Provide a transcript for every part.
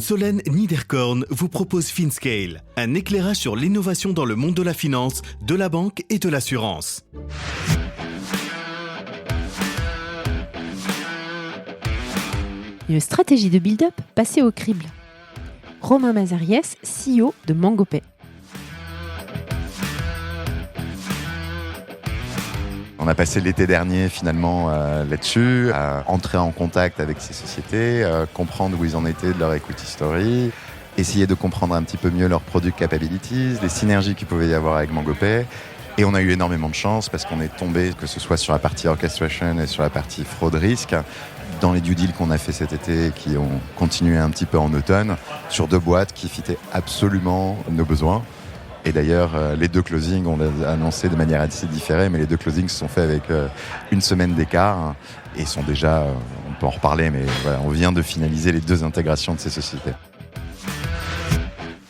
Solène Niederkorn vous propose FinScale, un éclairage sur l'innovation dans le monde de la finance, de la banque et de l'assurance. Une stratégie de build-up passée au crible. Romain Mazariès, CEO de MangoPay. On a passé l'été dernier finalement là-dessus, à entrer en contact avec ces sociétés, comprendre où ils en étaient de leur equity story, essayer de comprendre un petit peu mieux leurs product capabilities, les synergies qu'il pouvait y avoir avec MangoPay. Et on a eu énormément de chance parce qu'on est tombé, que ce soit sur la partie orchestration et sur la partie fraude risque, dans les due deals qu'on a fait cet été et qui ont continué un petit peu en automne, sur 2 boîtes qui fitaient absolument nos besoins. Et d'ailleurs, les 2 closings, on l'a annoncé de manière assez différée, mais les 2 closings se sont faits avec une semaine d'écart et sont déjà, on peut en reparler, mais voilà, on vient de finaliser les 2 intégrations de ces sociétés.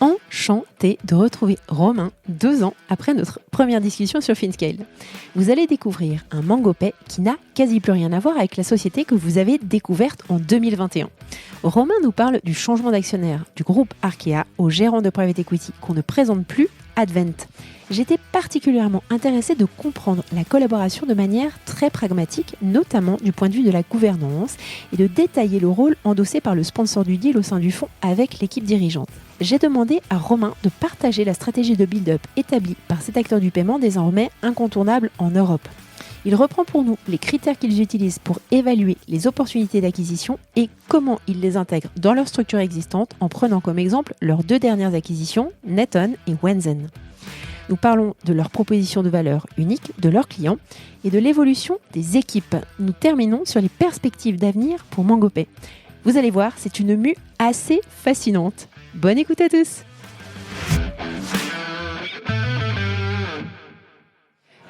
Enchanté de retrouver Romain 2 ans après notre première discussion sur FinScale. Vous allez découvrir un MangoPay qui n'a quasi plus rien à voir avec la société que vous avez découverte en 2021. Romain nous parle du changement d'actionnaire du groupe Arkea au gérant de private equity qu'on ne présente plus, Advent. J'étais particulièrement intéressée de comprendre la collaboration de manière très pragmatique, notamment du point de vue de la gouvernance, et de détailler le rôle endossé par le sponsor du deal au sein du fonds avec l'équipe dirigeante. J'ai demandé à Romain de partager la stratégie de build-up établie par cet acteur du paiement désormais incontournable en Europe. Il reprend pour nous les critères qu'ils utilisent pour évaluer les opportunités d'acquisition et comment ils les intègrent dans leur structure existante en prenant comme exemple leurs 2 dernières acquisitions, Neton et Wenzen. Nous parlons de leur proposition de valeur unique de leurs clients et de l'évolution des équipes. Nous terminons sur les perspectives d'avenir pour MangoPay. Vous allez voir, c'est une mue assez fascinante. Bonne écoute à tous.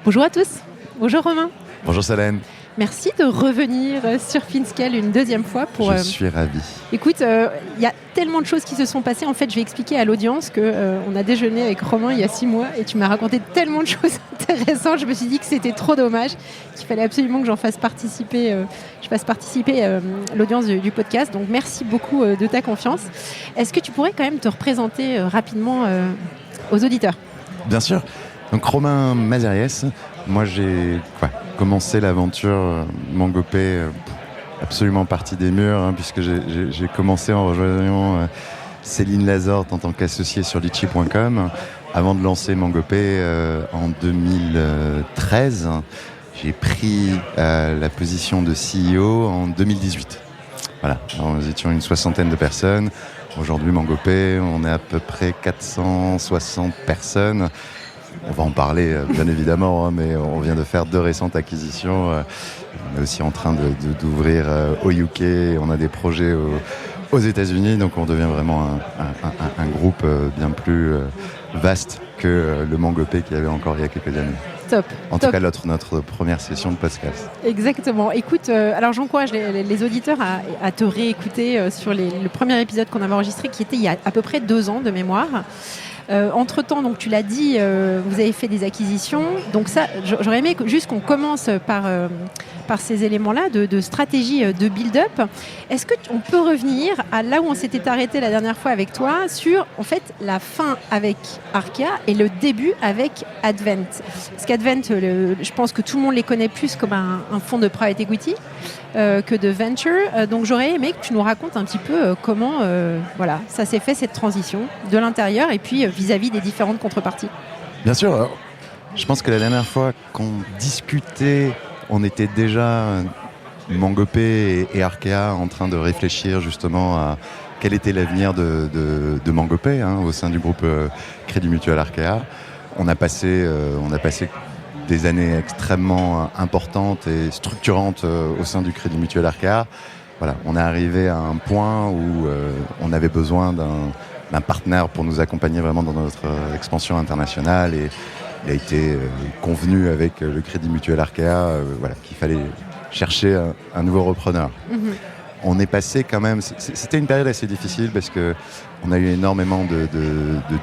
Bonjour à tous. Bonjour Romain. Bonjour Solène. Merci de revenir sur FinScale une 2e fois. Je suis ravi. Écoute, il y a tellement de choses qui se sont passées. En fait, je vais expliquer à l'audience qu'on a déjeuné avec Romain il y a 6 mois et tu m'as raconté tellement de choses intéressantes. Je me suis dit que c'était trop dommage, qu'il fallait absolument que je fasse participer l'audience du podcast. Donc, merci beaucoup de ta confiance. Est-ce que tu pourrais quand même te représenter rapidement aux auditeurs ? Bien sûr. Donc, Romain Mazariès, moi j'ai commencé l'aventure MangoPay absolument partie des murs, puisque j'ai commencé en rejoignant Céline Lazorte en tant qu'associé sur litchi.com avant de lancer MangoPay en 2013. J'ai pris la position de CEO en 2018. Voilà, alors, nous étions une 60aine de personnes. Aujourd'hui, MangoPay, on est à peu près 460 personnes. On va en parler bien évidemment, mais on vient de faire 2 récentes acquisitions. On est aussi en train d'ouvrir au UK. On a des projets aux États-Unis, donc on devient vraiment un groupe bien plus vaste que le MangoPay qu'il y avait encore il y a quelques années. Top. En tout cas, notre première session de podcast. Exactement. Écoute, alors j'encourage les auditeurs à te réécouter sur le premier épisode qu'on avait enregistré, qui était il y a à peu près 2 ans de mémoire. Entre-temps, donc tu l'as dit, vous avez fait des acquisitions. Donc ça, j'aurais aimé juste qu'on commence par ces éléments-là de stratégie de build-up. Est-ce qu'on peut revenir à là où on s'était arrêté la dernière fois avec toi sur en fait la fin avec Arkea et le début avec Advent. Parce qu'Advent, je pense que tout le monde les connaît plus comme un fonds de private equity que de venture. Donc j'aurais aimé que tu nous racontes un petit peu comment ça s'est fait cette transition de l'intérieur et puis vis-à-vis des différentes contreparties. Bien sûr. Alors, je pense que la dernière fois qu'on discutait, on était déjà MangoPay et Arkea en train de réfléchir justement à quel était l'avenir de MangoPay au sein du groupe Crédit Mutuel Arkea. On a passé des années extrêmement importantes et structurantes au sein du Crédit Mutuel Arkea. Voilà, on est arrivé à un point où on avait besoin d'un partenaire pour nous accompagner vraiment dans notre expansion internationale, et il a été convenu avec le Crédit Mutuel Arkea qu'il fallait chercher un nouveau repreneur. Mm-hmm. On est passé quand même, c'était une période assez difficile parce que on a eu énormément de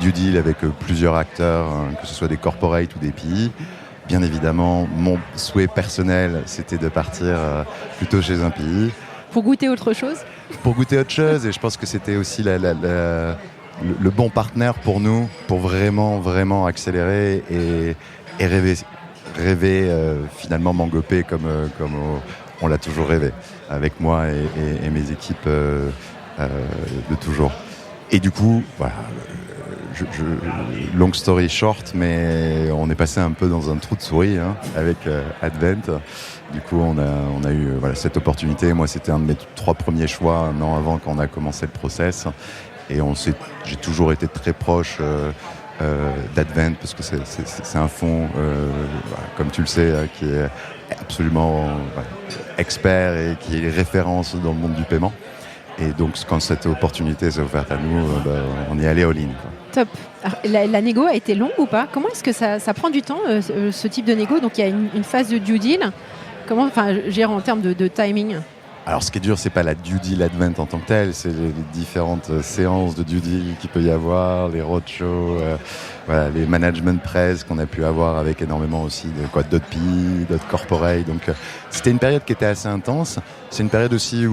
due deal avec plusieurs acteurs, que ce soit des corporates ou des PI. Bien évidemment, mon souhait personnel, c'était de partir plutôt chez un PI. Pour goûter autre chose. Pour goûter autre chose, et je pense que c'était aussi le bon partenaire pour nous, pour vraiment accélérer et rêver finalement Mangopé comme on l'a toujours rêvé, avec moi et mes équipes de toujours. Et du coup, voilà, long story short, mais on est passé un peu dans un trou de souris avec Advent. Du coup, on a eu cette opportunité. Moi, c'était un de mes 3 premiers choix un an avant qu'on a commencé le process. Et j'ai toujours été très proche d'Advent parce que c'est un fonds, comme tu le sais, qui est absolument expert et qui est référence dans le monde du paiement. Et donc, quand cette opportunité s'est offerte à nous, on est allé all-in. Top. Alors, la négo a été longue ou pas ? Comment est-ce que ça prend du temps, ce type de négo ? Donc, il y a une phase de due deal. Comment, gère en termes de timing ? Alors, ce qui est dur, c'est pas la due deal Advent en tant que telle, c'est les différentes séances de due deal qu'il peut y avoir, les roadshows, les management press qu'on a pu avoir avec énormément aussi d'autres PI, d'autres corporate. Donc, c'était une période qui était assez intense. C'est une période aussi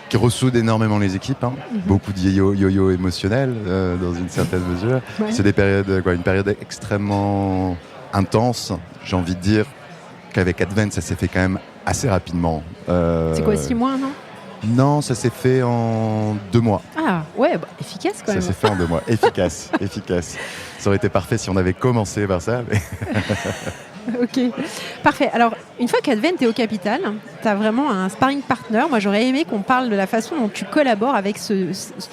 qui ressoude énormément les équipes, Beaucoup de yo-yo émotionnel dans une certaine mesure. Ouais. C'est une période extrêmement intense. J'ai envie de dire qu'avec Advent, ça s'est fait quand même assez rapidement. C'est quoi, 6 mois, non ? Non, ça s'est fait en 2 mois. Ah, ouais, efficace quand même. Ça s'est fait en 2 mois. Efficace. Ça aurait été parfait si on avait commencé par ça. Mais... Ok, parfait. Alors, une fois qu'Advent est au capital, tu as vraiment un sparring partner. Moi, j'aurais aimé qu'on parle de la façon dont tu collabores avec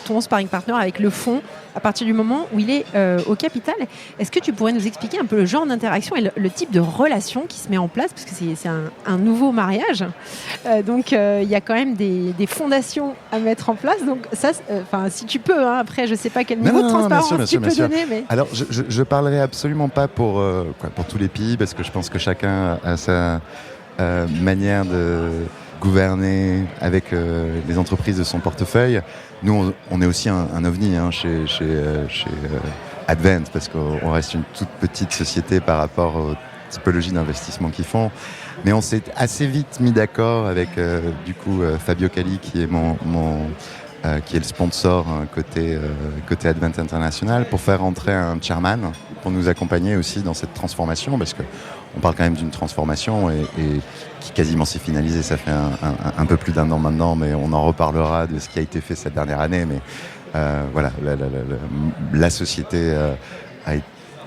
ton sparring partner, avec le fonds, à partir du moment où il est au capital. Est-ce que tu pourrais nous expliquer un peu le genre d'interaction et le type de relation qui se met en place ? Parce que c'est un nouveau mariage. Donc, il y a quand même des fondations à mettre en place. Donc, ça, si tu peux, après, je ne sais pas quel niveau de transparence tu peux donner. Mais... Alors, je ne parlerai absolument pas pour tous les pays, parce que je pense que chacun a sa manière de gouverner avec les entreprises de son portefeuille. Nous, on est aussi un ovni chez Advent, parce qu'on reste une toute petite société par rapport aux typologies d'investissement qu'ils font. Mais on s'est assez vite mis d'accord avec Fabio Cali, qui est qui est le sponsor côté Advent International, pour faire rentrer un chairman pour nous accompagner aussi dans cette transformation, parce qu'on parle quand même d'une transformation et qui quasiment s'est finalisée. Ça fait un peu plus d'1 an maintenant, mais on en reparlera de ce qui a été fait cette dernière année. Mais la société a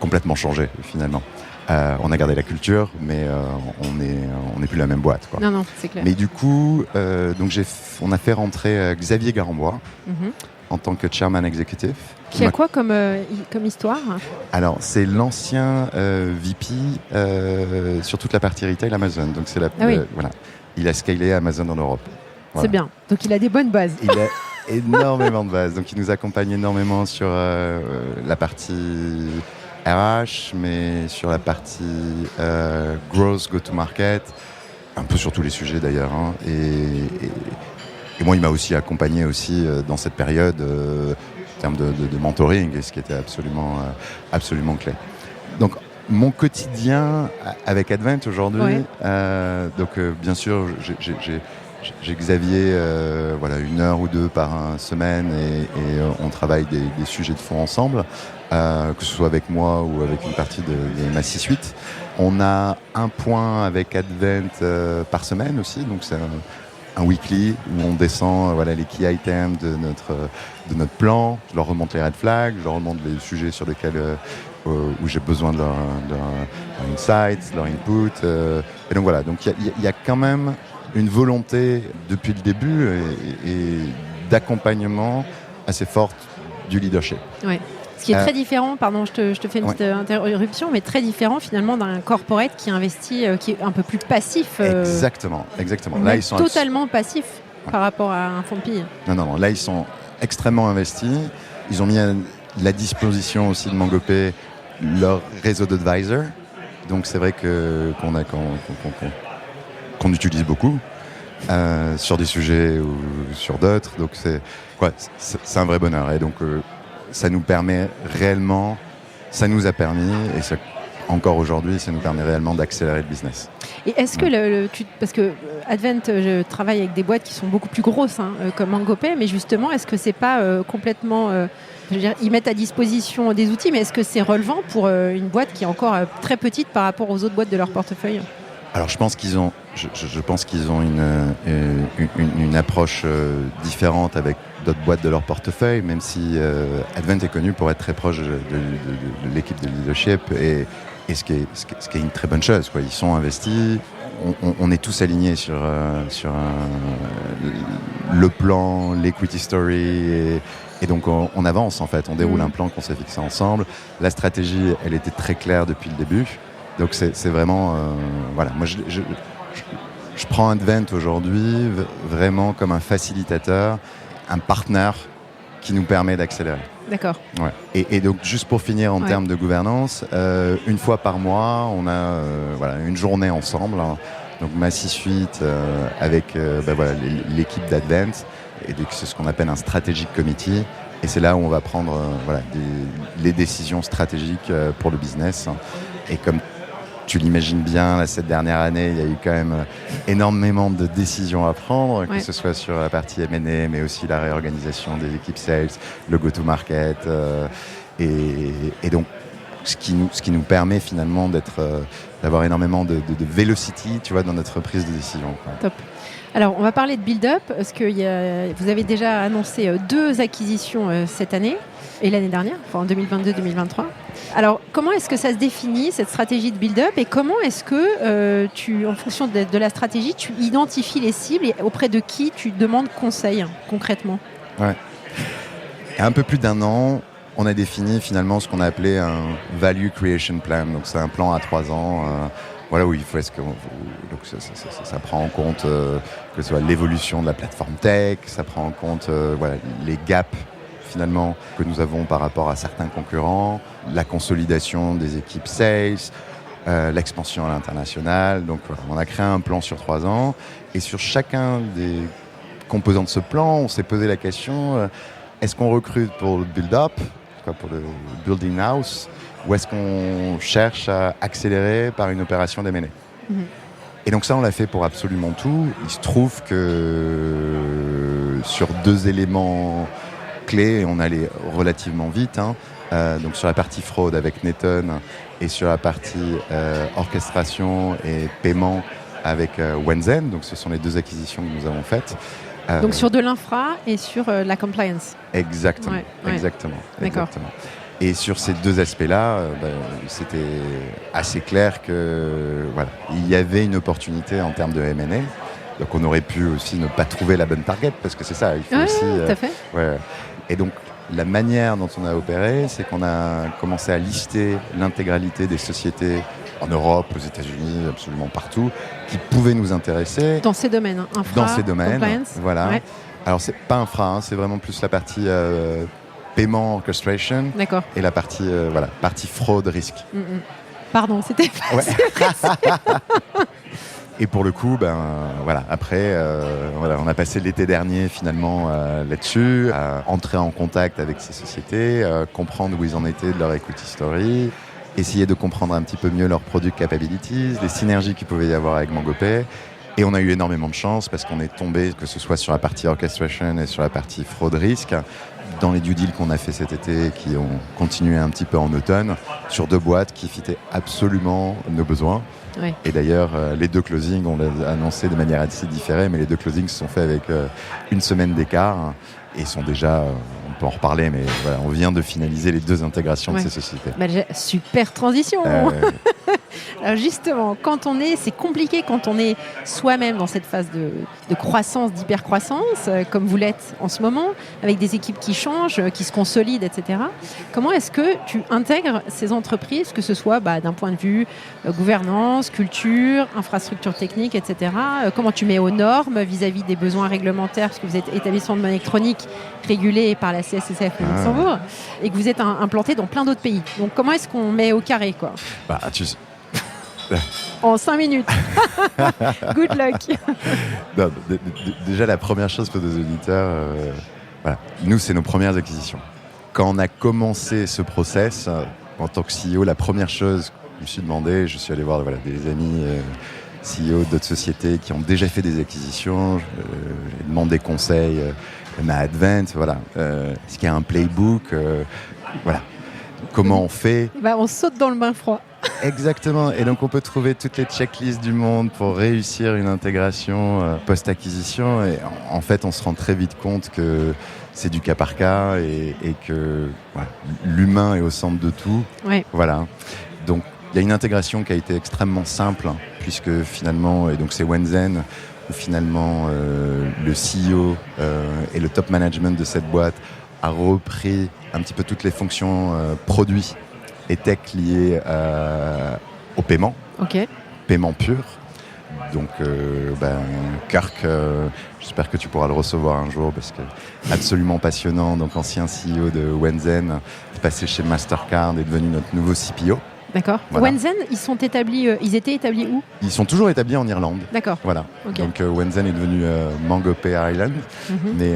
complètement changé finalement. On a gardé la culture, mais on n'est plus la même boîte, quoi. Non, c'est clair. Mais du coup, on a fait rentrer Xavier Garambois en tant que chairman exécutif. Qui a quoi comme histoire ? Alors, c'est l'ancien VP sur toute la partie retail Amazon. Donc, il a scalé Amazon en Europe. Voilà. C'est bien. Donc, il a des bonnes bases. Il a énormément de bases. Donc, il nous accompagne énormément sur la partie RH, mais sur la partie growth, go-to-market, un peu sur tous les sujets d'ailleurs. Et moi, il m'a aussi accompagné dans cette période en termes de mentoring, et ce qui était absolument clé. Donc, mon quotidien avec Advent aujourd'hui, bien sûr, j'ai Xavier 1 heure ou 2 par semaine, et on travaille des sujets de fond ensemble, que ce soit avec moi ou avec une partie de ma C-suite. On a un point avec Advent par semaine aussi, donc c'est un weekly où on descend les key items de notre plan. Je leur remonte les red flags, je leur remonte les sujets sur lesquels où j'ai besoin de leur insights, leur input. Et donc voilà, donc il y a quand même une volonté depuis le début et d'accompagnement assez forte du leadership. Ouais. Ce qui est très différent, pardon, je te fais une petite interruption, mais très différent finalement d'un corporate qui investit, qui est un peu plus passif. Exactement. Là, ils sont totalement passifs par rapport à un fonds de PI. Non, là, ils sont extrêmement investis. Ils ont mis à la disposition aussi de Mangopé leur réseau d'advisors. Donc, c'est vrai qu'on utilise beaucoup sur des sujets ou sur d'autres. Donc, c'est un vrai bonheur. Et donc, ça nous a permis, et ça encore aujourd'hui, ça nous permet réellement d'accélérer le business. Et est-ce que parce que Advent, je travaille avec des boîtes qui sont beaucoup plus grosses, comme MangoPay, mais justement, est-ce que c'est pas complètement, je veux dire, ils mettent à disposition des outils, mais est-ce que c'est relevant pour une boîte qui est encore très petite par rapport aux autres boîtes de leur portefeuille? Alors je pense qu'ils ont une approche différente avec d'autres boîtes de leur portefeuille, même si Advent est connu pour être très proche de l'équipe de leadership et ce qui est une très bonne chose, quoi. Ils sont investis, on est tous alignés sur le plan, l'equity story et donc on avance en fait, on déroule un plan qu'on s'est fixé ensemble. La stratégie, elle était très claire depuis le début. Donc c'est vraiment, voilà, moi je prends Advent aujourd'hui vraiment comme un facilitateur, un partenaire qui nous permet d'accélérer. D'accord. Ouais. Et donc juste pour finir en termes de gouvernance, une fois par mois, on a une journée ensemble, hein, donc ma C-suite avec l'équipe d'Advent, et donc c'est ce qu'on appelle un strategic committee. Et c'est là où on va prendre les décisions stratégiques pour le business. Et comme tu l'imagines bien, là, cette dernière année, il y a eu quand même énormément de décisions à prendre, que ce soit sur la partie M&A, mais aussi la réorganisation des équipes sales, le go-to-market. Et donc, ce qui nous permet finalement d'avoir énormément de velocity, tu vois, dans notre prise de décision, quoi. Top. Alors, on va parler de build-up, parce que vous avez déjà annoncé 2 acquisitions cette année, et l'année dernière, enfin en 2022-2023. Alors, comment est-ce que ça se définit, cette stratégie de build-up, et comment est-ce que, en fonction de la stratégie, tu identifies les cibles, et auprès de qui tu demandes conseil, concrètement? Ouais. Il y a un peu plus d'1 an, on a défini finalement ce qu'on a appelé un Value Creation Plan. Donc, c'est un plan à 3 ans, où il faut donc ça prend en compte que ce soit l'évolution de la plateforme tech, ça prend en compte les gaps finalement que nous avons par rapport à certains concurrents, la consolidation des équipes sales, l'expansion à l'international. Donc on a créé un plan sur 3 ans et sur chacun des composants de ce plan, on s'est posé la question est-ce qu'on recrute pour le build-up, pour le building house, ou est-ce qu'on cherche à accélérer par une opération d'M&A? Et donc ça, on l'a fait pour absolument tout. Il se trouve que sur 2 éléments clés, on allait relativement vite. Donc sur la partie fraude avec Neton et sur la partie orchestration et paiement avec Wenzen. Donc ce sont les 2 acquisitions que nous avons faites. Donc sur de l'infra et sur la compliance. Exactement. Exactement. D'accord. Exactement. Et sur ces 2 aspects-là, c'était assez clair que il y avait une opportunité en termes de M&A. Donc on aurait pu aussi ne pas trouver la bonne target, parce que c'est ça, il faut aussi... tout à fait. Et donc la manière dont on a opéré, c'est qu'on a commencé à lister l'intégralité des sociétés en Europe, aux États-Unis, absolument partout, qui pouvaient nous intéresser. Dans ces domaines, infra, dans ces domaines, compliance. voilà. Ouais. Alors c'est pas infra, c'est vraiment plus la partie paiement orchestration. D'accord. Et la partie partie fraude risque. Pardon, c'était facile. Et pour le coup, après, on a passé l'été dernier finalement là-dessus, à entrer en contact avec ces sociétés, comprendre où ils en étaient de leur equity story, essayer de comprendre un petit peu mieux leurs product capabilities, les synergies qu'il pouvait y avoir avec MangoPay. Et on a eu énormément de chance parce qu'on est tombé, que ce soit sur la partie orchestration et sur la partie fraude risque, dans les due deals qu'on a fait cet été, qui ont continué un petit peu en automne, sur 2 boîtes qui fitaient absolument nos besoins. Oui. Et d'ailleurs, les 2 closings, on l'a annoncé de manière assez différée, mais les 2 closings se sont faits avec 1 semaine d'écart et sont déjà, on peut en reparler, mais on vient de finaliser les 2 intégrations de ces sociétés. Super transition. Alors justement, c'est compliqué quand on est soi-même dans cette phase de croissance, d'hypercroissance, comme vous l'êtes en ce moment, avec des équipes qui changent, qui se consolident, etc. Comment est-ce que tu intègres ces entreprises, que ce soit d'un point de vue gouvernance, culture, infrastructure technique, etc. Comment tu mets aux normes vis-à-vis des besoins réglementaires, parce que vous êtes établissement de monnaie électronique régulé par la CSSF au Luxembourg, et que vous êtes implanté dans plein d'autres pays. Donc comment est-ce qu'on met au carré, quoi? En 5 minutes. Good luck. Non, déjà, la première chose pour nos auditeurs, nous, c'est nos premières acquisitions. Quand on a commencé ce process, en tant que CEO, la première chose me suis demandé, je suis allé voir des amis CEO d'autres sociétés qui ont déjà fait des acquisitions. J'ai demandé conseil à Advent. Est-ce qu'il y a un playbook Comment on fait? On saute dans le bain froid. Exactement. Et donc, on peut trouver toutes les checklists du monde pour réussir une intégration post-acquisition. Et en fait, on se rend très vite compte que c'est du cas par cas et que l'humain est au centre de tout. Ouais. Voilà. Donc, il y a une intégration qui a été extrêmement simple, puisque finalement, et donc c'est Wenzen, où finalement le CEO et le top management de cette boîte a repris un petit peu toutes les fonctions produits et tech liées au paiement, paiement pur. Donc Kirk, j'espère que tu pourras le recevoir un jour parce que absolument passionnant. Donc ancien CEO de Wenzen, passé chez Mastercard, est devenu notre nouveau CPO. D'accord. Voilà. Wenzen, ils étaient établis où? Ils sont toujours établis en Irlande. D'accord. Voilà. Okay. Donc Wenzen est devenu MangoPay Ireland, mais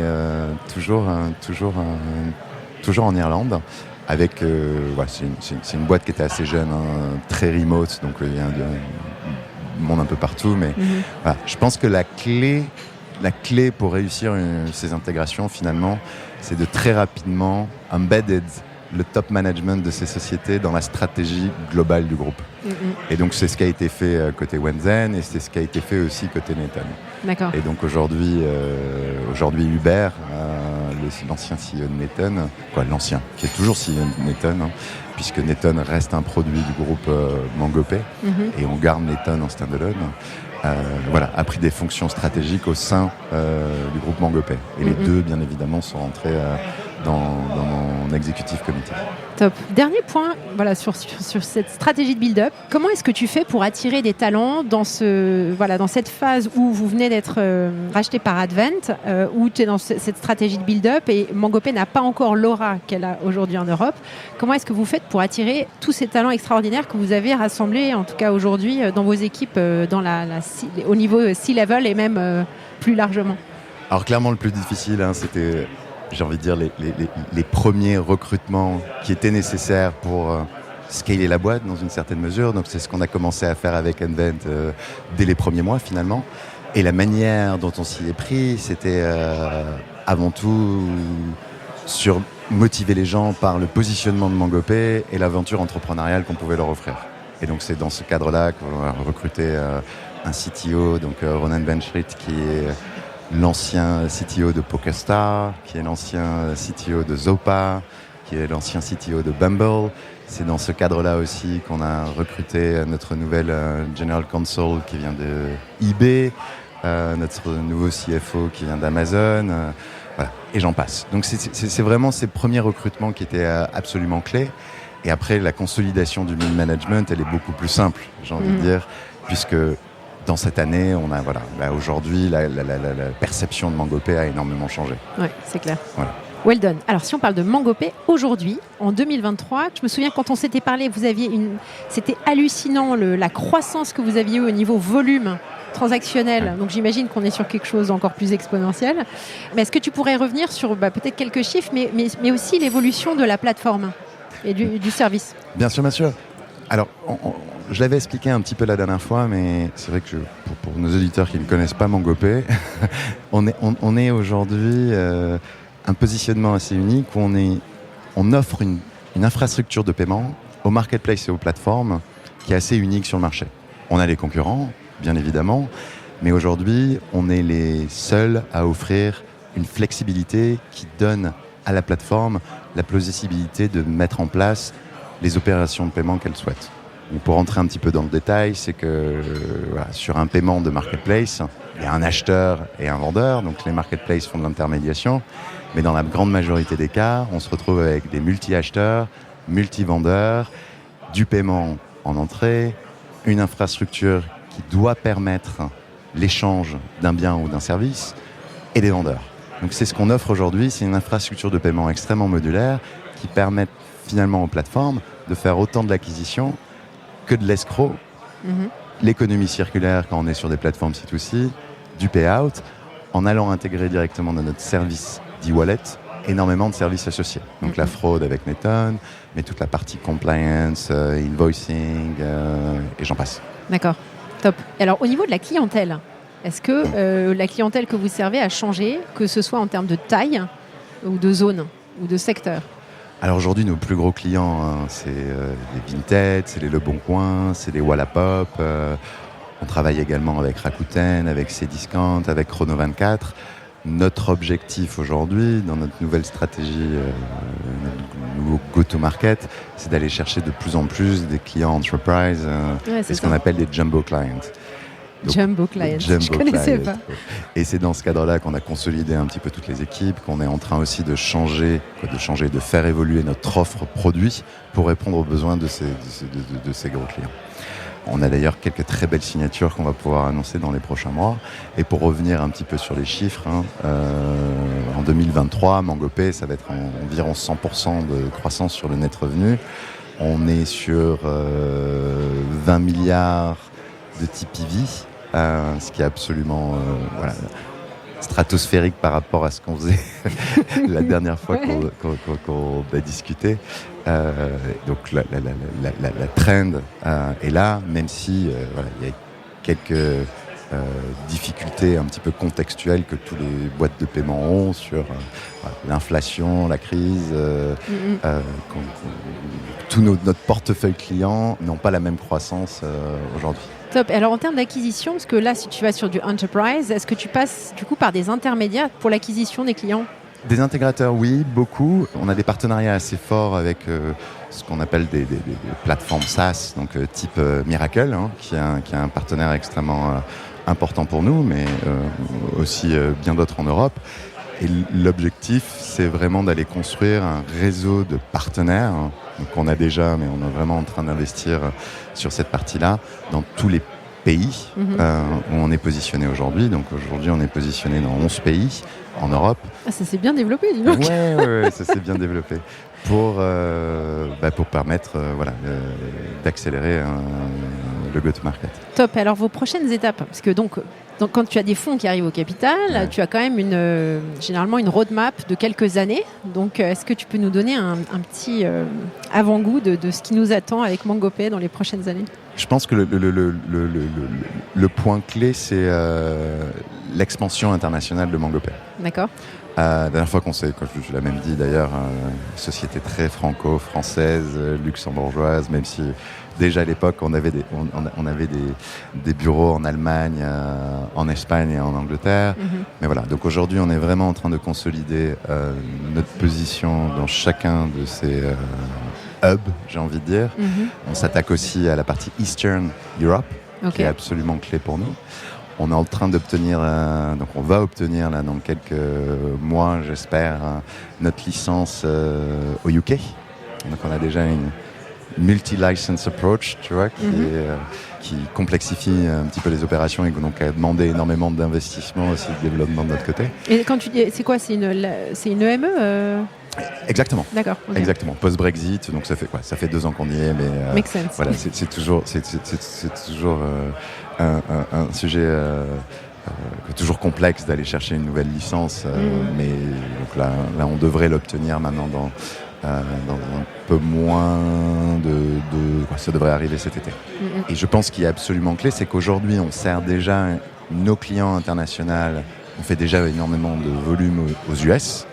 toujours en Irlande. Avec, c'est une boîte qui était assez jeune, très remote, donc il y a du monde un peu partout. Mais je pense que la clé pour réussir ces intégrations, finalement, c'est de très rapidement embedded le top management de ces sociétés dans la stratégie globale du groupe. Et donc, c'est ce qui a été fait côté Wenzen et c'est ce qui a été fait aussi côté Neton. D'accord. Et donc, aujourd'hui Hubert, l'ancien CEO de Neton, l'ancien, qui est toujours CEO de Neton, puisque Neton reste un produit du groupe MangoPay, et on garde Neton en standalone, a pris des fonctions stratégiques au sein du groupe MangoPay. Et les deux, bien évidemment, sont rentrés dans mon executive committee. Top. Dernier point, sur cette stratégie de build-up. Comment est-ce que tu fais pour attirer des talents dans cette phase où vous venez d'être racheté par Advent, où tu es dans cette stratégie de build-up et MangoPay n'a pas encore l'aura qu'elle a aujourd'hui en Europe. Comment est-ce que vous faites pour attirer tous ces talents extraordinaires que vous avez rassemblés, en tout cas aujourd'hui, dans vos équipes, au niveau C-level et même plus largement? Alors clairement, le plus difficile, c'était... j'ai envie de dire, les premiers recrutements qui étaient nécessaires pour scaler la boîte dans une certaine mesure. Donc c'est ce qu'on a commencé à faire avec Advent dès les premiers mois finalement. Et la manière dont on s'y est pris, c'était avant tout sur motiver les gens par le positionnement de MangoPay et l'aventure entrepreneuriale qu'on pouvait leur offrir. Et donc c'est dans ce cadre-là qu'on a recruté un CTO, donc Ronan Benschritt, qui est l'ancien CTO de PokerStar, qui est l'ancien CTO de Zopa, qui est l'ancien CTO de Bumble. C'est dans ce cadre-là aussi qu'on a recruté notre nouvelle General Counsel qui vient de eBay, notre nouveau CFO qui vient d'Amazon, et j'en passe. Donc c'est vraiment ces premiers recrutements qui étaient absolument clés. Et après, la consolidation du management, elle est beaucoup plus simple, j'ai envie de dire, puisque dans cette année, on a aujourd'hui, la perception de MangoPay a énormément changé. Oui, c'est clair. Voilà. Well done. Alors, si on parle de MangoPay, aujourd'hui, en 2023, je me souviens quand on s'était parlé, c'était hallucinant la croissance que vous aviez eue au niveau volume transactionnel. Ouais. Donc, j'imagine qu'on est sur quelque chose d'encore plus exponentiel. Mais est-ce que tu pourrais revenir sur peut-être quelques chiffres, mais aussi l'évolution de la plateforme et du service? Bien sûr, bien sûr. Alors, je l'avais expliqué un petit peu la dernière fois, mais c'est vrai que pour nos auditeurs qui ne connaissent pas MangoPay, on est aujourd'hui un positionnement assez unique où on offre une infrastructure de paiement aux marketplaces et aux plateformes qui est assez unique sur le marché. On a les concurrents, bien évidemment, mais aujourd'hui, on est les seuls à offrir une flexibilité qui donne à la plateforme la possibilité de mettre en place les opérations de paiement qu'elle souhaite. Donc pour rentrer un petit peu dans le détail, c'est que sur un paiement de marketplace, il y a un acheteur et un vendeur, donc les marketplaces font de l'intermédiation, mais dans la grande majorité des cas, on se retrouve avec des multi-acheteurs, multi-vendeurs, du paiement en entrée, une infrastructure qui doit permettre l'échange d'un bien ou d'un service, et des vendeurs. Donc c'est ce qu'on offre aujourd'hui, c'est une infrastructure de paiement extrêmement modulaire qui permet finalement aux plateformes de faire autant de l'acquisition que de l'escroc, l'économie circulaire quand on est sur des plateformes C2C, du payout, en allant intégrer directement dans notre service d'e-wallet énormément de services associés. Donc la fraude avec Neton, mais toute la partie compliance, invoicing, et j'en passe. D'accord, top. Et alors, au niveau de la clientèle, est-ce que la clientèle que vous servez a changé, que ce soit en termes de taille ou de zone ou de secteur? Alors aujourd'hui, nos plus gros clients, c'est les Vinted, c'est les Le Bon Coin, c'est les Wallapop. On travaille également avec Rakuten, avec Cdiscount, avec Chrono24. Notre objectif aujourd'hui, dans notre nouvelle stratégie, notre nouveau go-to-market, c'est d'aller chercher de plus en plus des clients enterprise, c'est ce qu'on appelle des jumbo clients. Donc, Jumbo clients, je ne connaissais pas. Et c'est dans ce cadre-là qu'on a consolidé un petit peu toutes les équipes, qu'on est en train aussi de changer, de faire évoluer notre offre produit pour répondre aux besoins de ces gros clients. On a d'ailleurs quelques très belles signatures qu'on va pouvoir annoncer dans les prochains mois. Et pour revenir un petit peu sur les chiffres, en 2023, MangoPay, ça va être environ 100% de croissance sur le net revenu. On est sur 20 milliards de TPV, ce qui est absolument stratosphérique par rapport à ce qu'on faisait la dernière fois qu'on a discuté. Donc la trend est là, même si il y a quelques difficultés un petit peu contextuelles que tous les boîtes de paiement ont sur l'inflation, la crise. Tout notre portefeuille client n'ont pas la même croissance aujourd'hui. Top. Alors en termes d'acquisition, parce que là, si tu vas sur du enterprise, est-ce que tu passes du coup par des intermédiaires pour l'acquisition des clients? Des intégrateurs, oui, beaucoup. On a des partenariats assez forts avec ce qu'on appelle des plateformes SaaS, donc type Miracle, qui est un partenaire extrêmement important pour nous, mais aussi bien d'autres en Europe. Et l'objectif, c'est vraiment d'aller construire un réseau de partenaires, donc on a déjà, mais on est vraiment en train d'investir sur cette partie-là, dans tous les pays où on est positionné aujourd'hui. Donc aujourd'hui, on est positionné dans 11 pays en Europe. Ah, ça s'est bien développé, dis donc. Ouais, ça s'est bien développé. Pour permettre d'accélérer le go-to-market. Top. Alors vos prochaines étapes, parce que donc quand tu as des fonds qui arrivent au capital, tu as quand même généralement une roadmap de quelques années. Donc est-ce que tu peux nous donner un petit avant-goût de ce qui nous attend avec MangoPay dans les prochaines années? Je pense que le point clé, c'est l'expansion internationale de MangoPay. D'accord. La dernière fois je l'ai même dit d'ailleurs, société très franco-française, luxembourgeoise, même si déjà à l'époque on avait des bureaux en Allemagne, en Espagne et en Angleterre. Mais voilà, donc aujourd'hui on est vraiment en train de consolider notre position dans chacun de ces hubs, j'ai envie de dire. On s'attaque aussi à la partie Eastern Europe, qui est absolument clé pour nous. On est en train d'obtenir, donc on va obtenir là, dans quelques mois, j'espère, notre licence au UK. Donc on a déjà une multi-license approach, tu vois, qui complexifie un petit peu les opérations et donc a demandé énormément d'investissement aussi de développement de notre côté. Et quand tu dis, c'est quoi, c'est une EME Exactement. D'accord. Okay. Exactement. Post-Brexit, donc ça fait 2 ans qu'on y est, mais Make sense. Voilà, c'est toujours un sujet toujours complexe d'aller chercher une nouvelle licence, mais donc là on devrait l'obtenir maintenant dans un peu moins ça devrait arriver cet été. Et je pense qu'il est absolument clé, c'est qu'aujourd'hui on sert déjà nos clients internationaux, on fait déjà énormément de volume aux US,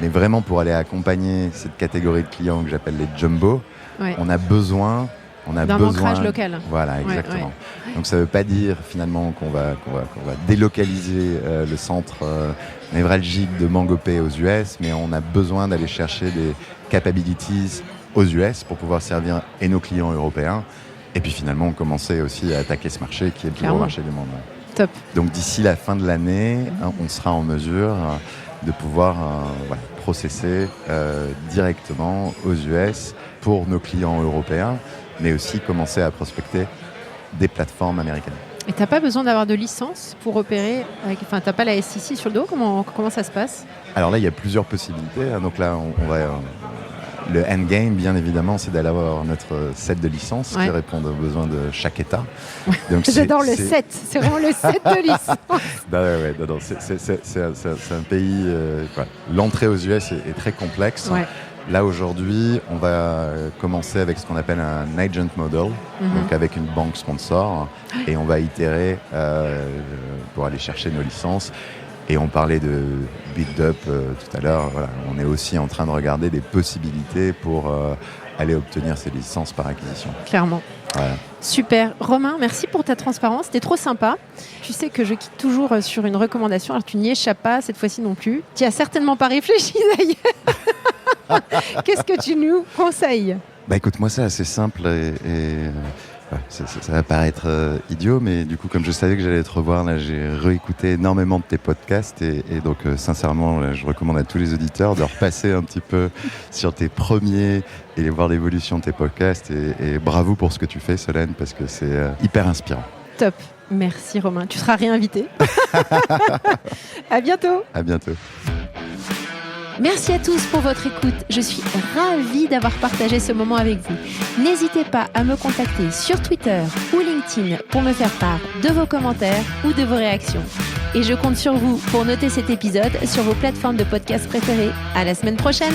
mais vraiment pour aller accompagner cette catégorie de clients que j'appelle les jumbo, on a besoin d'un ancrage local. Voilà, exactement. Ouais. Donc ça ne veut pas dire finalement qu'on va délocaliser le centre névralgique de MangoPay aux US, mais on a besoin d'aller chercher des capabilities aux US pour pouvoir servir et nos clients européens. Et puis finalement, commencer aussi à attaquer ce marché qui est le plus gros marché du monde. Top. Donc d'ici la fin de l'année, on sera en mesure de pouvoir processer directement aux US pour nos clients européens, mais aussi commencer à prospecter des plateformes américaines. Et tu n'as pas besoin d'avoir de licence pour opérer tu n'as pas la SEC sur le dos? Comment ça se passe? Alors là, il y a plusieurs possibilités. Donc là, Le endgame, bien évidemment, c'est d'aller avoir notre set de licence qui répond aux besoins de chaque État. Donc, j'adore le set, c'est vraiment le set de licence. C'est un pays... L'entrée aux US est très complexe. Ouais. Là, aujourd'hui, on va commencer avec ce qu'on appelle un agent model, donc avec une banque sponsor, et on va itérer pour aller chercher nos licences. Et on parlait de build-up tout à l'heure. Voilà. On est aussi en train de regarder des possibilités pour aller obtenir ces licences par acquisition. Clairement. Voilà. Super. Romain, merci pour ta transparence. C'était trop sympa. Tu sais que je quitte toujours sur une recommandation. Alors, tu n'y échappes pas cette fois-ci non plus. Tu n'y as certainement pas réfléchi d'ailleurs. Qu'est-ce que tu nous conseilles ? Écoute, moi, c'est assez simple ça va paraître idiot, mais du coup, comme je savais que j'allais te revoir, là, j'ai réécouté énormément de tes podcasts et donc, sincèrement, là, je recommande à tous les auditeurs de repasser un petit peu sur tes premiers et voir l'évolution de tes podcasts et bravo pour ce que tu fais, Solène, parce que c'est hyper inspirant. Top. Merci, Romain. Tu seras réinvité. À bientôt. À bientôt. Merci à tous pour votre écoute. Je suis ravie d'avoir partagé ce moment avec vous. N'hésitez pas à me contacter sur Twitter ou LinkedIn pour me faire part de vos commentaires ou de vos réactions. Et je compte sur vous pour noter cet épisode sur vos plateformes de podcast préférées. À la semaine prochaine!